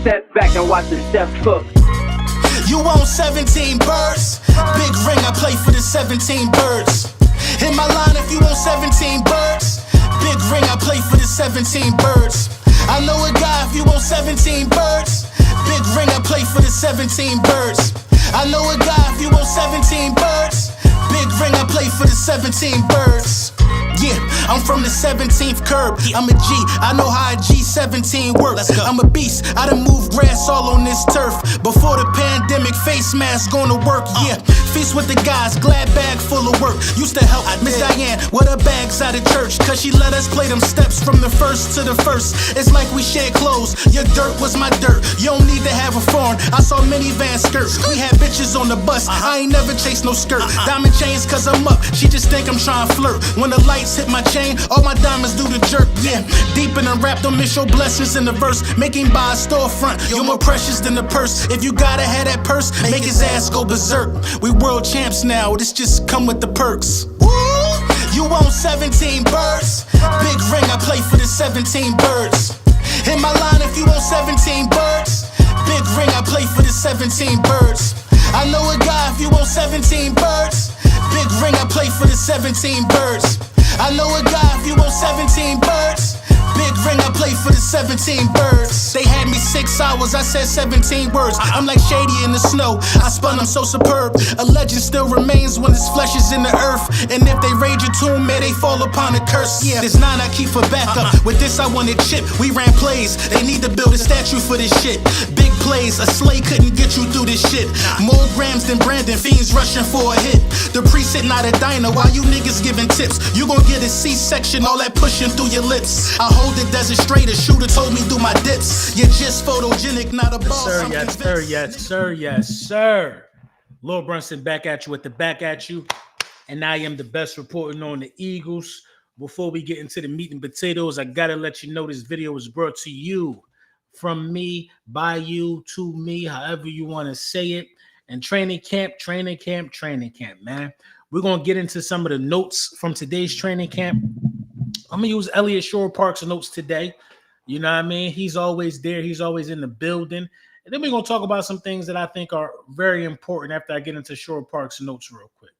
step back and watch the chef cook. You want 17 birds? Big ring, I play for the 17 birds. Hit my line if you want 17 birds. Big ring, I play for the 17 birds. I know a guy if you want 17 birds. Big ring, I play for the 17 birds. I know a guy if you want 17 birds. Big ring, I play for the 17 birds. Yeah, I'm from the 17th curb. I'm a G, I know how a G17 works. I'm a beast, I done moved grass all on this turf. Before the pandemic, face mask gonna work, yeah. Feast with the guys, glad bag full of work. Used to help Miss Diane with her bags out of church, cause she let us play them steps from the first to the first. It's like we shared clothes, your dirt was my dirt. You don't need to have a foreign, I saw minivan skirts. We had bitches on the bus, I ain't never chased no skirt. Diamond chains cause I'm up, she just think I'm trying to flirt. When the lights hit my chain, all my diamonds do the jerk, yeah. Deep in the rap, don't miss your blessings in the verse. Making by a storefront, you're more precious than the purse. If you gotta have that purse, make his ass go berserk. We world champs now, this just come with the perks. Woo! You want 17 birds? Big ring, I play for the 17 birds. Hit my line if you want 17 birds. Big ring, I play for the 17 birds. I know a guy if you want 17 birds. Big ring, I play for the 17 birds. I know a guy if you want 17 birds. Big ring, I play for the 17 birds. They had me 6 hours, I said 17 words. I'm like Shady in the snow, I spun, I'm so superb. A legend still remains when his flesh is in the earth. And if they raid your tomb, may they fall upon a curse. Yeah, this 9 I keep for backup. With this I wanted chip, we ran plays. They need to build a statue for this shit. Big plays, a sleigh couldn't get you through this shit. More grams than Brandon, fiends rushing for a hit. The priest sitting out a diner while you niggas giving tips. You gon' get a C-section, all that pushing through your lips. I hold the desert straight, a shooter told me do my dips. You're just photogenic, not a boss. Yes, sir. Lil Brunson back at you with the back at you. And I am the best reporting on the Eagles. Before we get into the meat and potatoes, I gotta let you know this video is brought to you from me, by you, to me, however you want to say it. And training camp, man. We're gonna get into some of the notes from today's training camp. I'm gonna use Elliott Shore Park's notes today. You know what I mean? He's always there. He's always in the building. And then we're gonna talk about some things that I think are very important after I get into Shore Park's notes real quick.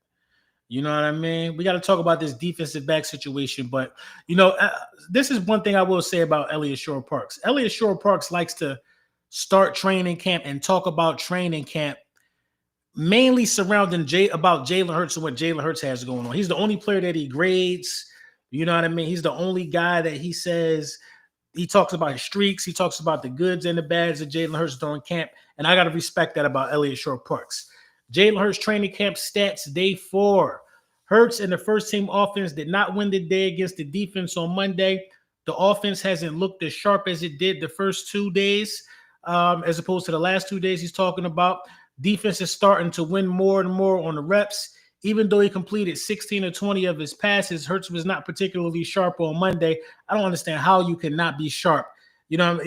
You know what I mean? We got to talk about this defensive back situation. But, you know, this is one thing I will say about Elliott Shore Parks. Elliott Shore Parks likes to start training camp and talk about training camp mainly surrounding about Jalen Hurts and what Jalen Hurts has going on. He's the only player that he grades. You know what I mean? He's the only guy that he says he talks about his streaks. He talks about the goods and the bads that Jalen Hurts during camp. And I got to respect that about Elliott Shore Parks. Jalen Hurts training camp stats, day 4. Hurts and the first team offense did not win the day against the defense on Monday. The offense hasn't looked as sharp as it did the first 2 days, as opposed to the last 2 days he's talking about. Defense is starting to win more and more on the reps. Even though he completed 16 or 20 of his passes, Hurts was not particularly sharp on Monday. I don't understand how you cannot be sharp. You know,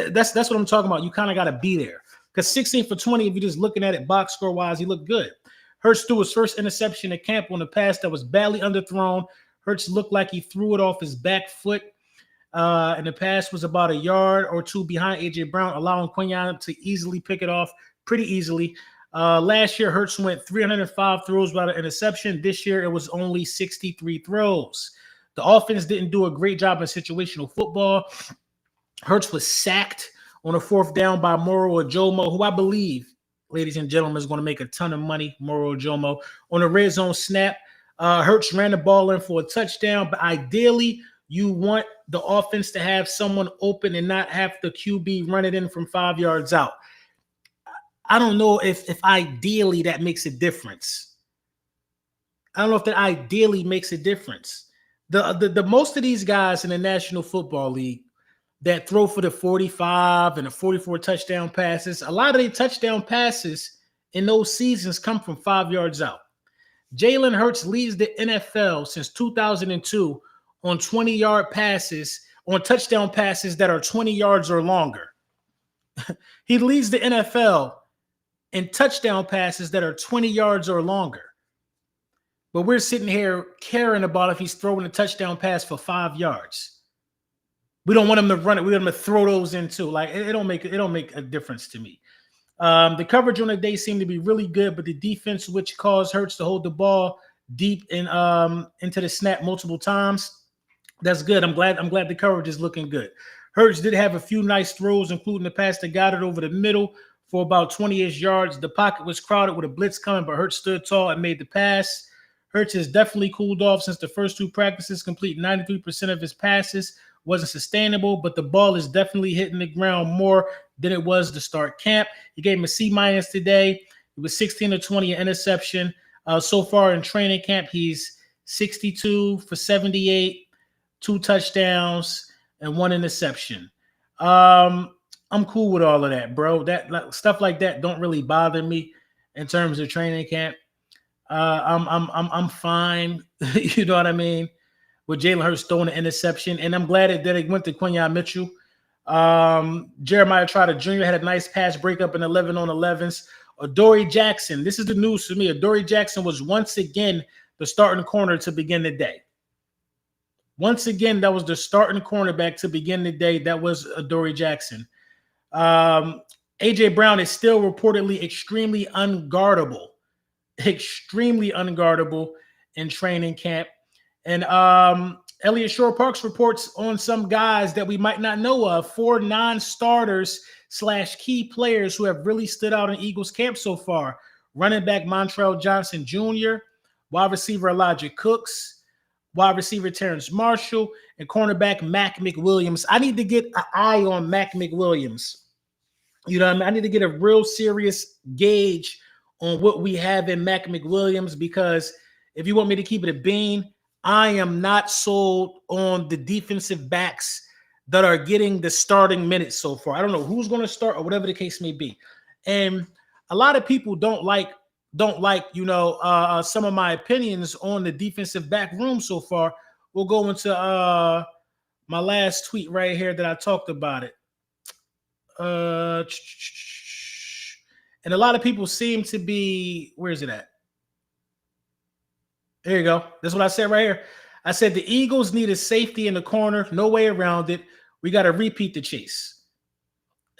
that's what I'm talking about. You kind of got to be there. Because 16 for 20, if you're just looking at it box score wise, he looked good. Hurts threw his first interception at camp on a pass that was badly underthrown. Hurts looked like he threw it off his back foot. And the pass was about a yard or two behind A.J. Brown, allowing Quinyon to easily pick it off pretty easily. Last year, Hurts went 305 throws without an interception. This year, it was only 63 throws. The offense didn't do a great job in situational football. Hurts was sacked on a 4th down by Moro Ojomo, who I believe, ladies and gentlemen, is going to make a ton of money. Moro Ojomo on a red zone snap. Hurts ran the ball in for a touchdown, but ideally, you want the offense to have someone open and not have the QB run it in from 5 yards out. I don't know if ideally that makes a difference. I don't know if that ideally makes a difference. The most of these guys in the National Football League that throw for the 45 and the 44 touchdown passes, a lot of their touchdown passes in those seasons come from 5 yards out. Jalen Hurts leads the NFL since 2002 on 20-yard passes, on touchdown passes that are 20 yards or longer. He leads the NFL in touchdown passes that are 20 yards or longer. But we're sitting here caring about if he's throwing a touchdown pass for 5 yards. We don't want him to run it. We want him to throw those in too. Like it don't make a difference to me. The coverage on the day seemed to be really good, but the defense, which caused Hurts to hold the ball deep in into the snap multiple times, that's good. I'm glad the coverage is looking good. Hurts did have a few nice throws, including the pass to Goddard over the middle for about 20-ish yards. The pocket was crowded with a blitz coming, but Hurts stood tall and made the pass. Hurts has definitely cooled off since the first two practices, complete 93% of his passes. Wasn't sustainable, but the ball is definitely hitting the ground more than it was to start camp. He gave him a C- today. He was 16 to 20 an interception. So far in training camp, he's 62 for 78, 2 touchdowns, and 1 interception. I'm cool with all of that, bro. That stuff like that don't really bother me in terms of training camp. I'm fine. You know what I mean? With Jalen Hurts throwing an interception, and I'm glad that it went to Quinyon Mitchell. Jeremiah Trotter Jr. had a nice pass breakup in 11 on 11s. Adoree Jackson, this is the news for me. Adoree Jackson was once again the starting corner to begin the day. Once again, that was the starting cornerback to begin the day. That was Adoree Jackson. A.J. Brown is still reportedly extremely unguardable in training camp. And Elliott Shore-Parks reports on some guys that we might not know of, 4 non-starters / key players who have really stood out in Eagles camp so far. Running back Montrell Johnson Jr., wide receiver Elijah Cooks, wide receiver Terrence Marshall, and cornerback Mac McWilliams. I need to get an eye on Mac McWilliams. You know what I mean? I need to get a real serious gauge on what we have in Mac McWilliams, because if you want me to keep it a bean, I am not sold on the defensive backs that are getting the starting minutes so far. I don't know who's going to start or whatever the case may be. And a lot of people don't like some of my opinions on the defensive back room so far. We'll go into my last tweet right here that I talked about it. And a lot of people seem to be, where is it at? There you go. That's what I said right here. I said the Eagles need a safety in the corner. No way around it. We got to repeat the chase.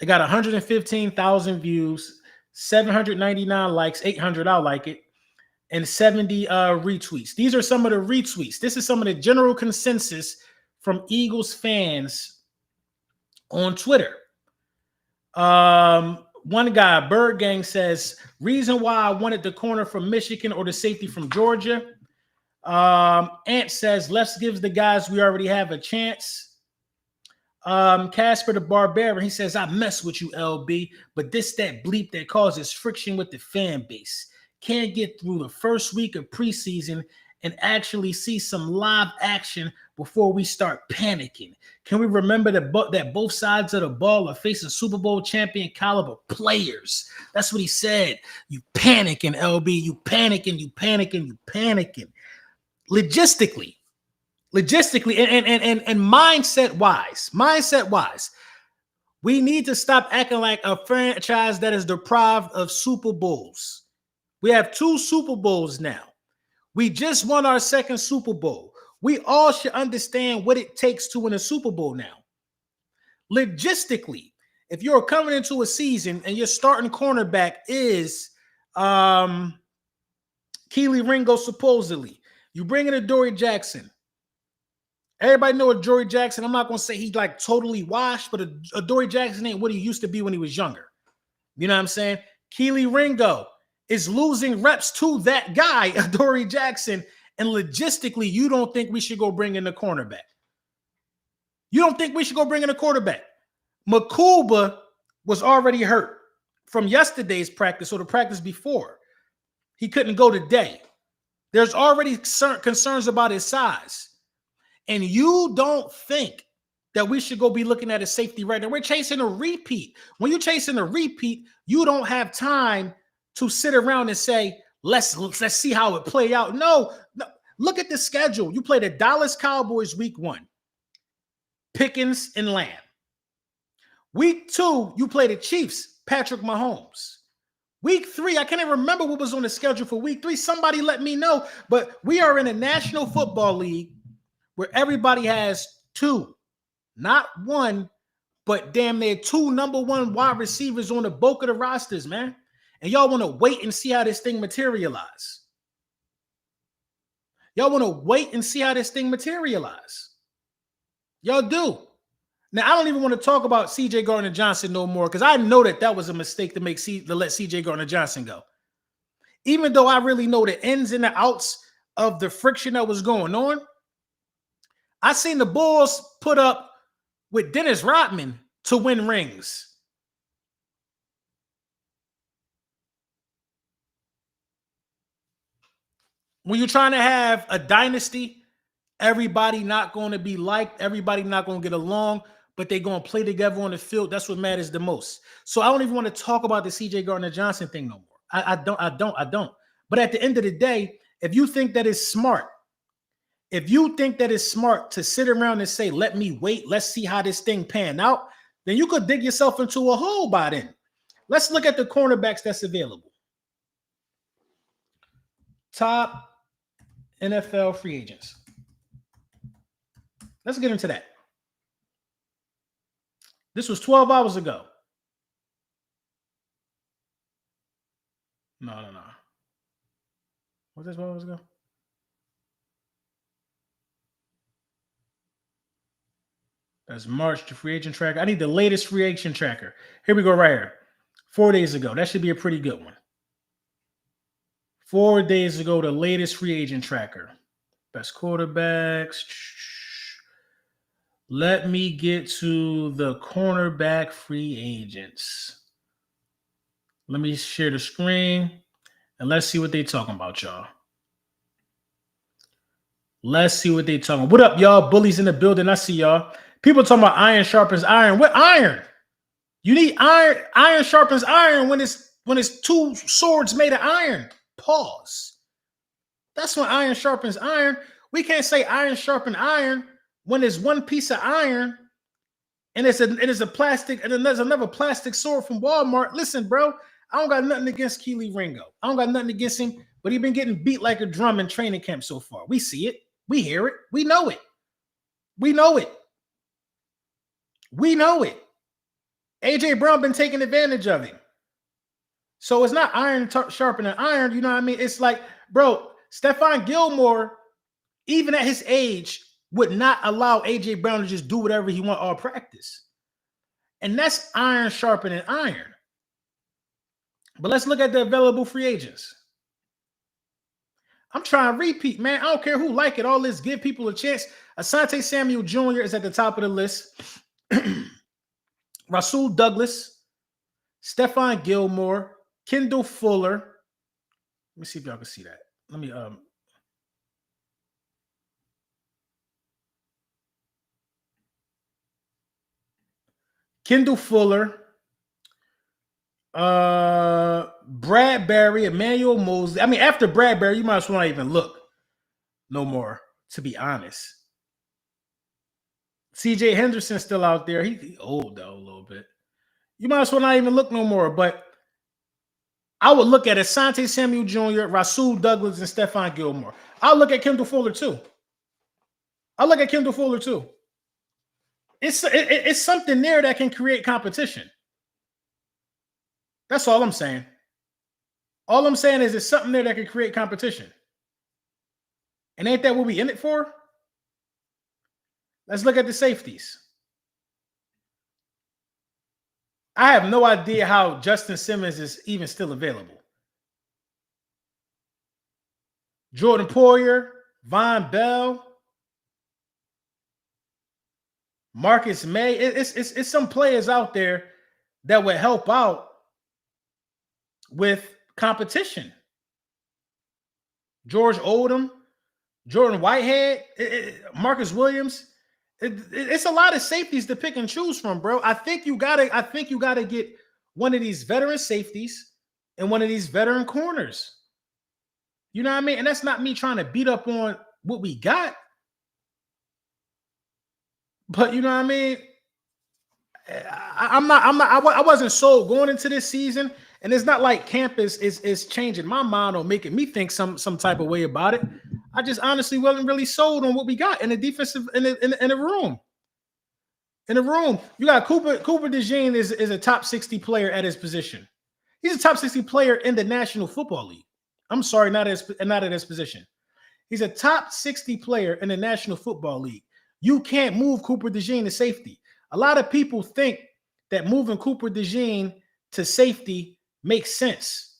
They got 115,000 views, 799 likes, 800 I like it, and 70 retweets. These are some of the retweets. This is some of the general consensus from Eagles fans on Twitter. One guy, Bird Gang, says, reason why I wanted the corner from Michigan or the safety from Georgia. Ant says, let's give the guys we already have a chance. Casper the Barbarian, he says, I mess with you, LB, but that bleep that causes friction with the fan base. Can't get through the first week of preseason and actually see some live action before we start panicking. Can we remember that both sides of the ball are facing Super Bowl champion caliber players? That's what he said. You panicking, LB. You panicking. Logistically, and mindset wise, we need to stop acting like a franchise that is deprived of Super Bowls. We have 2 Super Bowls now. We just won our 2nd Super Bowl. We all should understand what it takes to win a Super Bowl now. Logistically, if you're coming into a season and your starting cornerback is Keely Ringo, supposedly, you bring in Adoree Jackson. Everybody know Adoree Jackson. I'm not going to say he's like totally washed, but Adoree Jackson ain't what he used to be when he was younger. You know what I'm saying? Keely Ringo is losing reps to that guy, Adoree Jackson. And logistically, you don't think we should go bring in a cornerback. You don't think we should go bring in a quarterback. Makuba was already hurt from yesterday's practice or the practice before. He couldn't go today. There's already concerns about his size. And you don't think that we should go be looking at a safety right now. We're chasing a repeat. When you're chasing a repeat, you don't have time to sit around and say, let's see how it play out. No, look at the schedule. You play the Dallas Cowboys week 1. Pickens and Lamb. Week 2, you play the Chiefs, Patrick Mahomes. Week 3, I can't even remember what was on the schedule for week 3. Somebody let me know. But we are in a National Football League where everybody has 2, Not one, but damn near 2 number 1 wide receivers on the bulk of the rosters, man. And y'all want to wait and see how this thing materialize. Y'all want to wait and see how this thing materialize. Y'all do. Now, I don't even want to talk about C.J. Gardner-Johnson no more because I know that was a mistake to let C.J. Gardner-Johnson go. Even though I really know the ins and the outs of the friction that was going on, I seen the Bulls put up with Dennis Rodman to win rings. When you're trying to have a dynasty, everybody not going to be liked, everybody not going to get along, but they're going to play together on the field. That's what matters the most. So I don't even want to talk about the C.J. Gardner-Johnson thing no more. I don't. But at the end of the day, if you think that it's smart, to sit around and say, let me wait, let's see how this thing pan out, then you could dig yourself into a hole by then. Let's look at the cornerbacks that's available. Top NFL free agents. Let's get into that. This was 12 hours ago. No. Was this 12 hours ago? That's March, the free agent tracker. I need the latest free agent tracker. Here we go right here. 4 days ago. That should be a pretty good one. 4 days ago, the latest free agent tracker. Best quarterbacks. Let me get to the cornerback free agents. Let me share the screen and let's see what they talking about, y'all. Let's see what they talking about. What up, y'all? Bullies in the building. I see y'all. People talking about iron sharpens iron. What iron? You need iron. Iron sharpens iron when it's 2 swords made of iron. Pause. That's when iron sharpens iron. We can't say iron sharpen iron when there's one piece of iron and it's a plastic, and then there's another plastic sword from Walmart. Listen, bro, I don't got nothing against Keely Ringo. I don't got nothing against him, but he's been getting beat like a drum in training camp so far. We see it. We hear it. We know it. We know it. We know it. AJ Brown been taking advantage of him. So it's not iron sharpening iron. You know what I mean? It's like, bro, Stephon Gilmore, even at his age, would not allow AJ Brown to just do whatever he want all practice. And that's iron sharpening iron. But let's look at the available free agents. I'm trying to repeat, man. I don't care who like it. All this, give people a chance. Asante Samuel Jr. is at the top of the list. Rasul Douglas, Stephon Gilmore, Kendall Fuller. Let me see if y'all can see that. Let me Kendall Fuller, Bradbury, Emmanuel Mosley. I mean, after Bradbury, you might as well not even look no more, to be honest. CJ Henderson's still out there. He's old, though, a little bit. You might as well not even look no more. But I would look at Asante Samuel Jr., Rasul Douglas, and Stephon Gilmore. I'll look at Kendall Fuller, too. It's something there that can create competition. That's all I'm saying. All I'm saying is it's something there that can create competition. And ain't that what we in it for? Let's look at the safeties. I have no idea how Justin Simmons is even still available. Jordan Poyer, Von Bell, Marcus May. It's some players out there that would help out with competition. George Odom, Jordan Whitehead, Marcus Williams. It's a lot of safeties to pick and choose from, bro. I think you gotta get one of these veteran safeties and one of these veteran corners. You know what I mean? And that's not me trying to beat up on what we got. But you know what I mean? I wasn't sold going into this season, and it's not like camp is changing my mind or making me think some type of way about it. I just honestly wasn't really sold on what we got in the defensive in the room. In the room, you got Cooper DeJean is a top 60 player at his position. He's a top 60 player in the National Football League. I'm sorry, not at his position. He's a top 60 player in the National Football League. You can't move Cooper DeJean to safety. A lot of people think that moving Cooper DeJean to safety makes sense.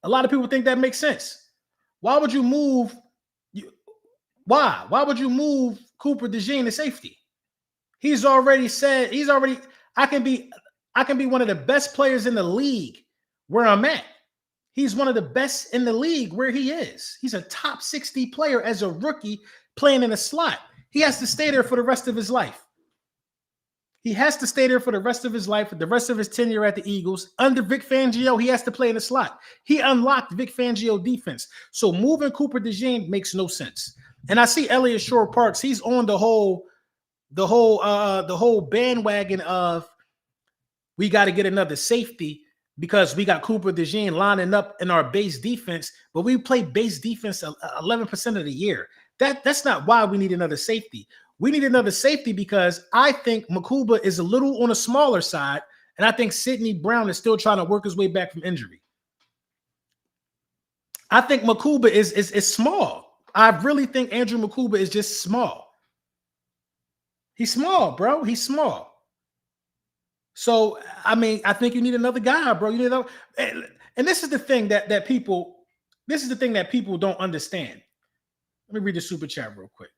A lot of people think that makes sense. Why would you move? Why would you move Cooper DeJean to safety? He's already said I can be one of the best players in the league where I'm at. He's one of the best in the league where he is. He's a top 60 player as a rookie playing in a slot. He has to stay there for the rest of his life. He has to stay there for the rest of his life, the rest of his tenure at the Eagles. Under Vic Fangio, he has to play in the slot. He unlocked Vic Fangio defense. So moving Cooper DeJean makes no sense. And I see Elliott Shore-Parks. He's on the whole bandwagon of we got to get another safety because we got Cooper DeJean lining up in our base defense, but we play base defense 11% of the year. That's not why we need another safety. We need another safety because I think Makuba is a little on a smaller side, and I think Sidney Brown is still trying to work his way back from injury. I think Makuba is small. I really think Andrew Makuba is just small. He's small, bro. He's small. So, I mean, I think you need another guy, bro. You need another, and this is the thing that people don't understand. Let me read the super chat real quick.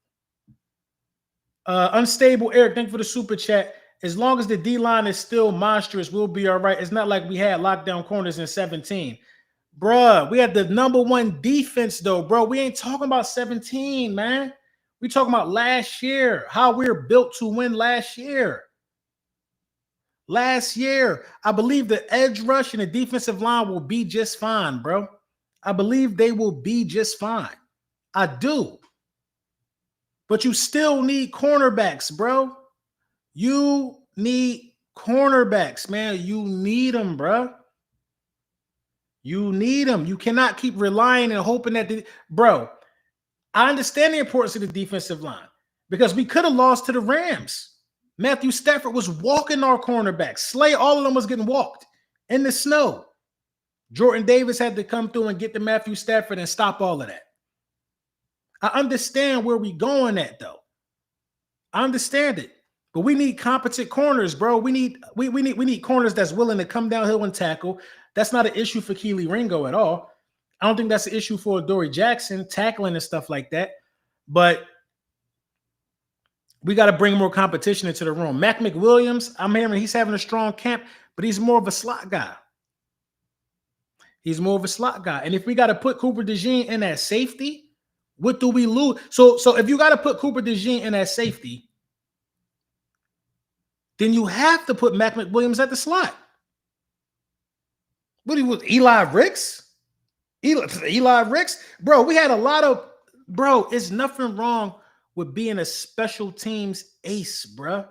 Unstable Eric, thank you for the super chat. As long as the D-line is still monstrous, we'll be all right. It's not like we had lockdown corners in 17. Bruh, we had the number one defense, though, bro. We ain't talking about 17, man. We talking about last year, how we were built to win last year. Last year, I believe the edge rush and the defensive line will be just fine, bro. I believe they will be just fine. I do. But you still need cornerbacks, bro. You need cornerbacks, man. You need them, bro. You need them. You cannot keep relying and hoping that bro, I understand the importance of the defensive line because we could have lost to the Rams. Matthew Stafford was walking our cornerbacks. Slay, all of them was getting walked in the snow. Jordan Davis had to come through and get to Matthew Stafford and stop all of that. I understand where we're going at, though. I understand it. But we need competent corners, bro. We need corners that's willing to come downhill and tackle. That's not an issue for Keely Ringo at all. I don't think that's an issue for Dory Jackson, tackling and stuff like that. But we got to bring more competition into the room. Mac McWilliams, I'm hearing he's having a strong camp, but he's more of a slot guy. He's more of a slot guy. And if we got to put Cooper DeJean in at safety, what do we lose? So if you got to put Cooper DeJean in at safety, then you have to put Mac McWilliams at the slot. What was Eli Ricks? Eli Ricks? Bro, we had a lot of, bro, it's nothing wrong with being a special teams ace, bro.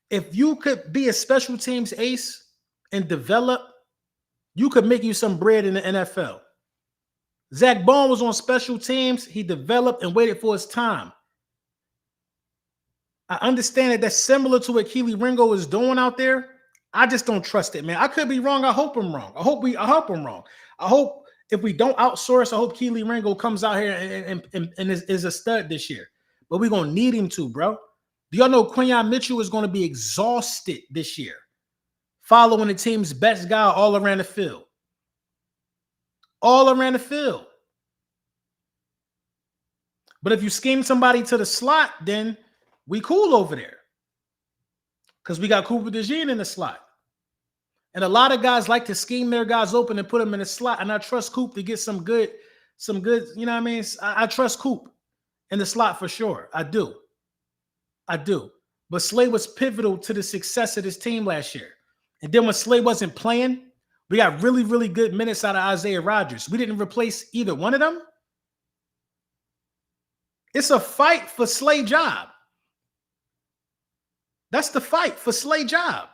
If you could be a special teams ace and develop, you could make you some bread in the NFL. Zach Bone was on special teams. He developed and waited for his time. I understand that that's similar to what Keely Ringo is doing out there. I just don't trust it, man. I could be wrong. I hope I'm wrong. I hope I'm wrong. I hope if we don't outsource, I hope Keely Ringo comes out here and is a stud this year. But we're going to need him to, bro. Do y'all know Quinyon Mitchell is going to be exhausted this year, following the team's best guy all around the field? All around the field. But if you scheme somebody to the slot, then we cool over there. Because we got Cooper DeJean in the slot. And a lot of guys like to scheme their guys open and put them in the slot. And I trust Coop to get some good, you know what I mean? I trust Coop in the slot for sure. I do. But Slay was pivotal to the success of this team last year. And then when Slay wasn't playing, we got really, really good minutes out of Isaiah Rodgers. We didn't replace either one of them. It's a fight for Slay job. That's the fight for Slay job.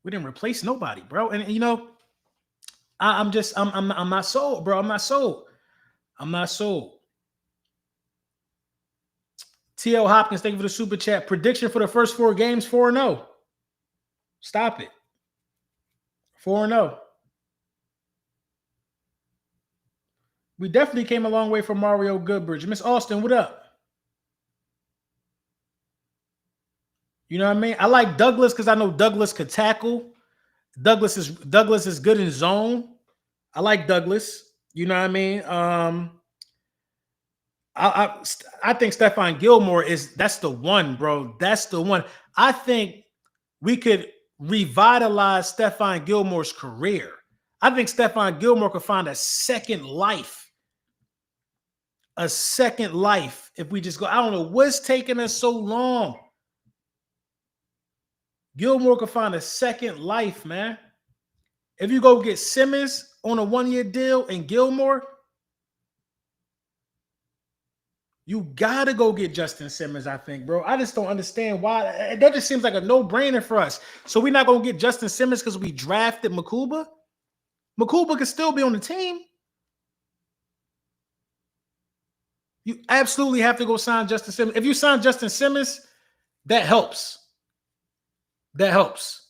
We didn't replace nobody, bro. And you know, I'm not sold, bro. I'm not sold. T.L. Hopkins, thank you for the super chat. Prediction for the first 4 games, 4-0. Stop it. 4-0. We definitely came a long way from Mario Goodbridge. Miss Austin, what up? You know what I mean? I like Douglas because I know Douglas could tackle. Douglas is good in zone. I like Douglas. You know what I mean? I think Stephon Gilmore that's the one, bro. That's the one. I think we could revitalize Stephon Gilmore's career. I think Stephon Gilmore could find a second life. A second life if we just go. I don't know what's taking us so long. Gilmore could find a second life, man. If you go get Simmons on a 1-year deal and Gilmore, you got to go get Justin Simmons, I think, bro. I just don't understand why. That just seems like a no-brainer for us. So we're not going to get Justin Simmons because we drafted Makuba? Makuba could still be on the team. You absolutely have to go sign Justin Simmons. If you sign Justin Simmons, that helps. That helps.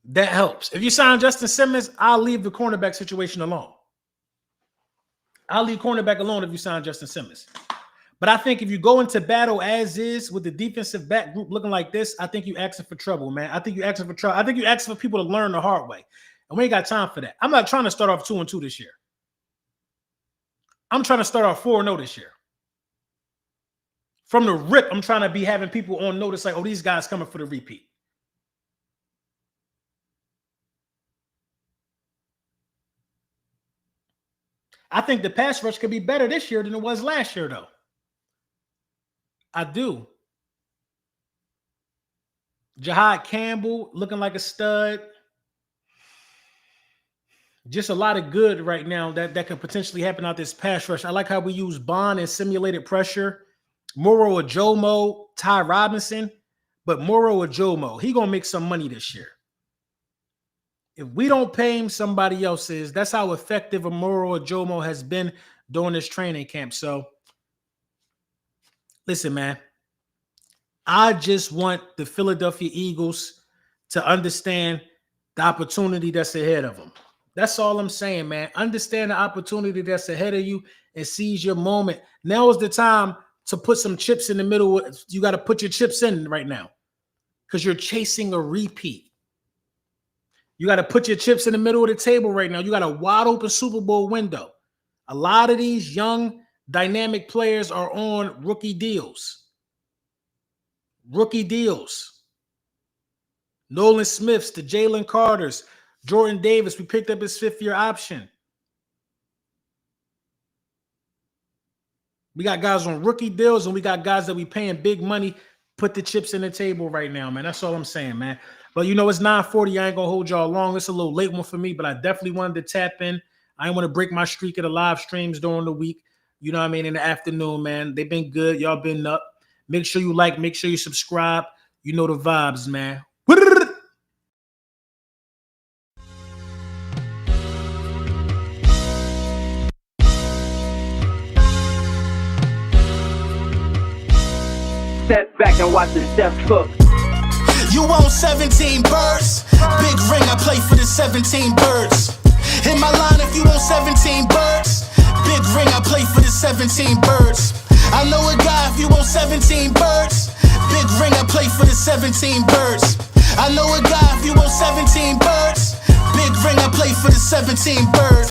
That helps. If you sign Justin Simmons, I'll leave the cornerback situation alone. I'll leave cornerback alone if you sign Justin Simmons. But I think if you go into battle as is with the defensive back group looking like this, I think you're asking for trouble, man. I think you're asking for trouble. I think you're asking for people to learn the hard way. And we ain't got time for that. I'm not trying to start off 2-2 this year. I'm trying to start off 4-0 this year. From the rip, I'm trying to be having people on notice like, oh, these guys coming for the repeat. I think the pass rush could be better this year than it was last year, though. I do. Jahad Campbell looking like a stud. Just a lot of good right now that could potentially happen out this pass rush. I like how we use Bond and simulated pressure. Moro Ajomo, Ty Robinson, but Moro Ajomo, he gonna make some money this year. If we don't pay him, somebody else is. That's how effective Moro Ajomo has been during this training camp. So, listen, man, I just want the Philadelphia Eagles to understand the opportunity that's ahead of them. That's all I'm saying, man. Understand the opportunity that's ahead of you and seize your moment. Now is the time to put some chips in the middle. You got to put your chips in right now because you're chasing a repeat. You got to put your chips in the middle of the table right now. You got a wide open Super Bowl window. A lot of these young, dynamic players are on rookie deals. Rookie deals. Nolan Smiths, the Jalen Carters, Jordan Davis, we picked up his 5th-year option. We got guys on rookie deals, and we got guys that we paying big money. Put the chips in the table right now, man. That's all I'm saying, man. But, you know, it's 9:40. I ain't going to hold y'all long. It's a little late one for me, but I definitely wanted to tap in. I ain't want to break my streak of the live streams during the week. You know what I mean? In the afternoon, man. They've been good. Y'all been up. Make sure you like. Make sure you subscribe. You know the vibes, man. Step back and watch the step cook. You want 17 birds? Big ring, I play for the 17 birds. In my line, if you want 17 birds, big ring, I play for the 17 birds. I know a guy, if you want 17 birds, big ring, I play for the 17 birds. I know a guy, if you want 17 birds, big ring, I play for the 17 birds.